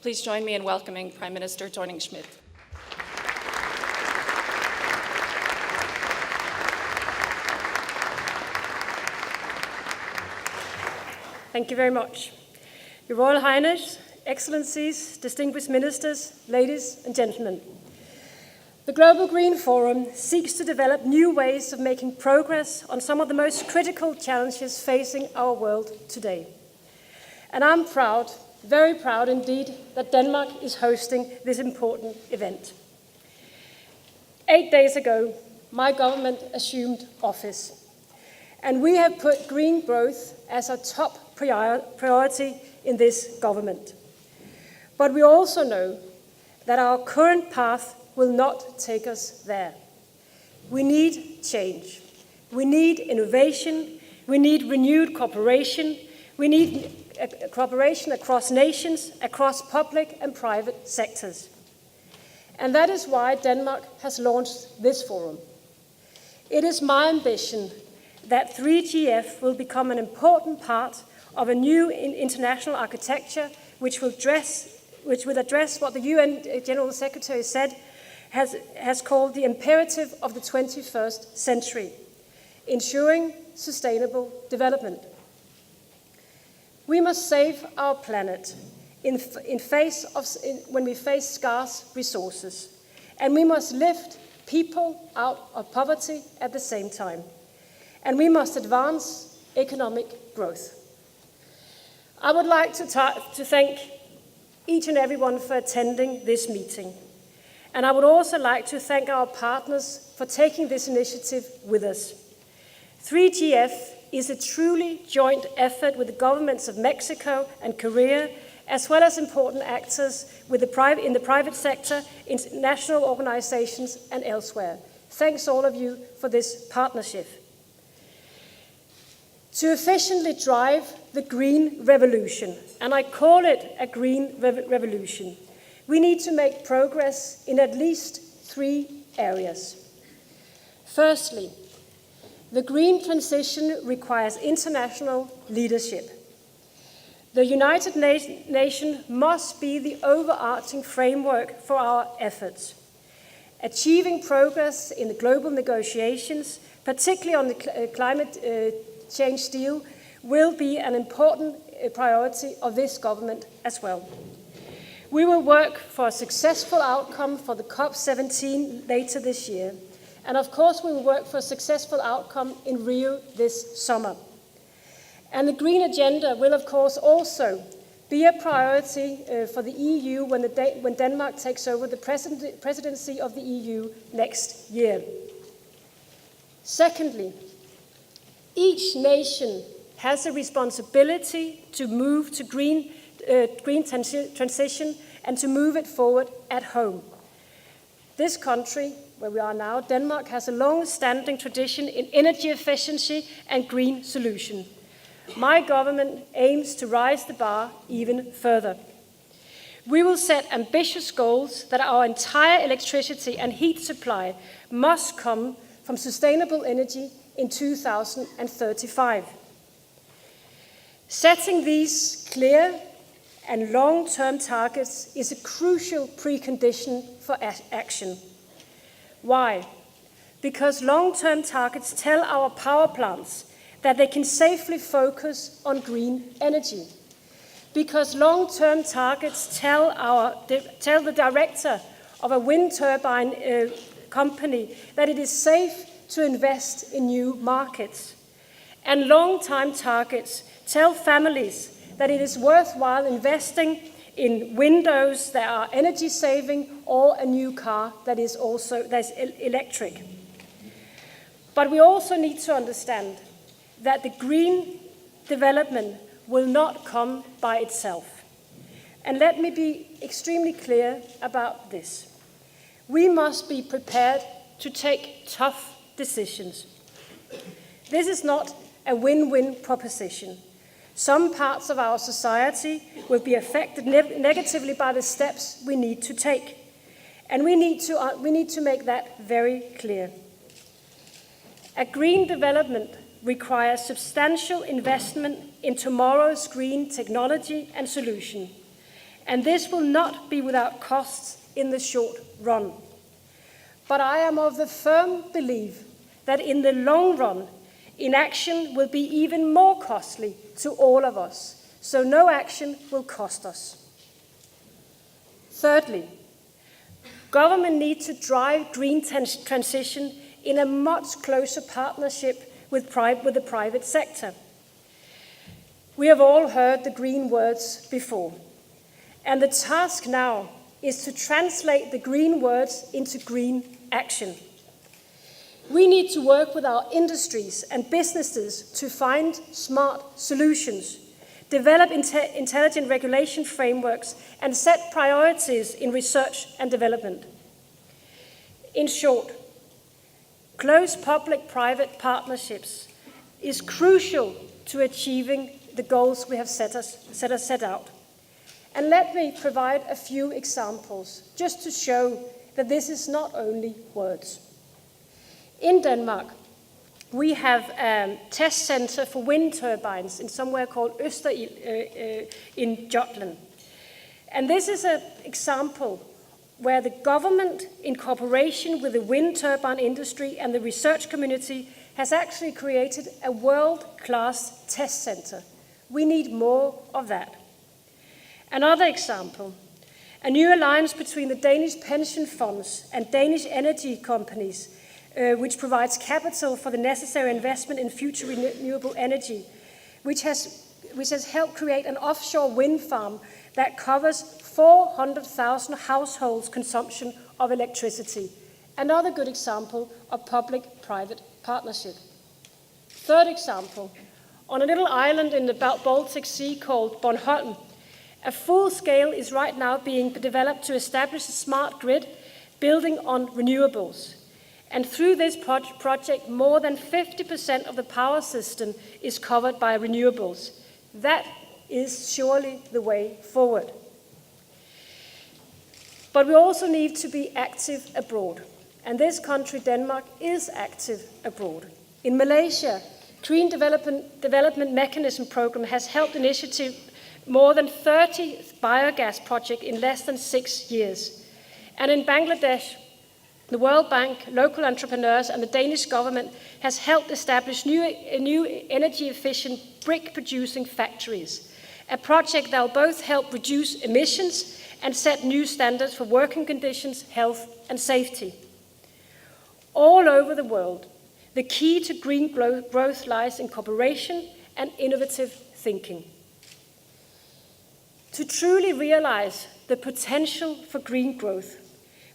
Please join me in welcoming Prime Minister Thorning-Schmidt. Thank you very much. Your Royal Highness, Excellencies, distinguished ministers, ladies and gentlemen. The Global Green Forum seeks to develop new ways of making progress on some of the most critical challenges facing our world today. And I'm proud, very proud indeed, that Denmark is hosting this important event. 8 days ago, my government assumed office, and we have put green growth as a top priority in this government. But we also know that our current path will not take us there. We need change. We need innovation. We need renewed cooperation. We need cooperation across nations, across public and private sectors. And that is why Denmark has launched this forum. It is my ambition that 3GF will become an important part of a new international architecture which will address what the UN General Secretary said has called the imperative of the 21st century, ensuring sustainable development. We must save our planet when we face scarce resources, and we must lift people out of poverty at the same time, and we must advance economic growth. I would like to thank each and everyone for attending this meeting. And I would also like to thank our partners for taking this initiative with us. 3GF is a truly joint effort with the governments of Mexico and Korea, as well as important actors in the private sector, international organizations, and elsewhere. Thanks all of you for this partnership. To efficiently drive the green revolution, and I call it a green revolution, we need to make progress in at least 3 areas. Firstly, the green transition requires international leadership. The United Nations must be the overarching framework for our efforts. Achieving progress in the global negotiations, particularly on the climate change deal, will be an important priority of this government as well. We will work for a successful outcome for the COP17 later this year. And of course, we will work for a successful outcome in Rio this summer. And the green agenda will, of course, also be a priority for the EU when Denmark takes over the presidency of the EU next year. Secondly, each nation has a responsibility to move to green transition and to move it forward at home. This country, where we are now, Denmark, has a long-standing tradition in energy efficiency and green solution. My government aims to raise the bar even further. We will set ambitious goals that our entire electricity and heat supply must come from sustainable energy in 2035. Setting these clear and long-term targets is a crucial precondition for action. Why? Because long-term targets tell our power plants that they can safely focus on green energy. Because long-term targets tell the director of a wind turbine company that it is safe to invest in new markets. And long-term targets tell families that it is worthwhile investing in windows that are energy saving or a new car that's electric. But we also need to understand that the green development will not come by itself. And let me be extremely clear about this. We must be prepared to take tough decisions. This is not a win-win proposition. Some parts of our society will be affected negatively by the steps we need to take. And we need to make that very clear. A green development requires substantial investment in tomorrow's green technology and solution. and this will not be without costs in the short run. But I am of the firm belief that in the long run, inaction will be even more costly to all of us, so no action will cost us. Thirdly, government needs to drive green transition in a much closer partnership with the private sector. We have all heard the green words before, and the task now is to translate the green words into green action. We need to work with our industries and businesses to find smart solutions, develop intelligent regulation frameworks, and set priorities in research and development. In short, close public-private partnerships is crucial to achieving the goals we have set out. And let me provide a few examples, just to show that this is not only words. In Denmark, we have a test center for wind turbines in somewhere called Østerild in Jutland. And this is an example where the government, in cooperation with the wind turbine industry and the research community, has actually created a world-class test center. We need more of that. Another example, a new alliance between the Danish pension funds and Danish energy companies, which provides capital for the necessary investment in future renewable energy, which has helped create an offshore wind farm that covers 400,000 households' consumption of electricity. Another good example of public-private partnership. Third example, on a little island in the Baltic Sea called Bornholm, a full scale is right now being developed to establish a smart grid building on renewables. And through this project, more than 50% of the power system is covered by renewables. That is surely the way forward. But we also need to be active abroad. And this country, Denmark, is active abroad. In Malaysia, Green Development Mechanism Program has helped initiate more than 30 biogas projects in less than 6 years. And in Bangladesh, the World Bank, local entrepreneurs, and the Danish government has helped establish new energy-efficient brick-producing factories, a project that will both help reduce emissions and set new standards for working conditions, health, and safety. All over the world, the key to green growth lies in cooperation and innovative thinking. To truly realize the potential for green growth,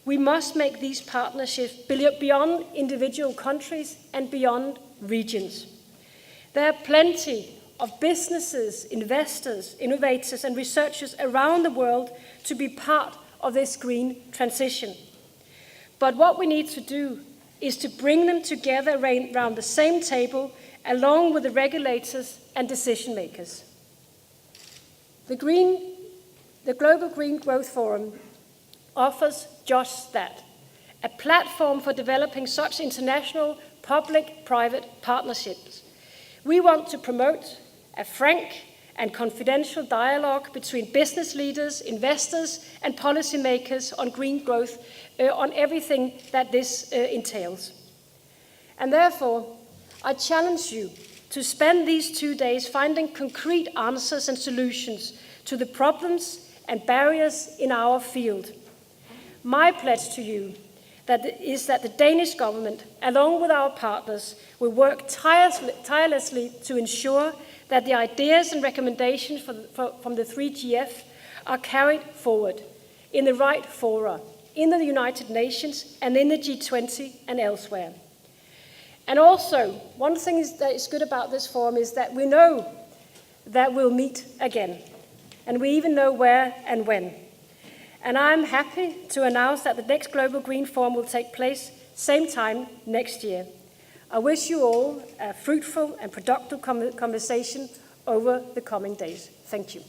we must make these partnerships beyond individual countries and beyond regions. There are plenty of businesses, investors, innovators, and researchers around the world to be part of this green transition. But what we need to do is to bring them together around the same table, along with the regulators and decision makers. The Global Green Growth Forum offers just that, a platform for developing such international public-private partnerships. We want to promote a frank and confidential dialogue between business leaders, investors, and policymakers on green growth, on everything that this entails. And therefore, I challenge you to spend these 2 days finding concrete answers and solutions to the problems and barriers in our field. My pledge to you is that the Danish government, along with our partners, will work tirelessly to ensure that the ideas and recommendations from the 3GF are carried forward in the right fora, in the United Nations and in the G20 and elsewhere. And also, one thing that is good about this forum is that we know that we'll meet again, and we even know where and when. And I'm happy to announce that the next Global Green Forum will take place same time next year. I wish you all a fruitful and productive conversation over the coming days. Thank you.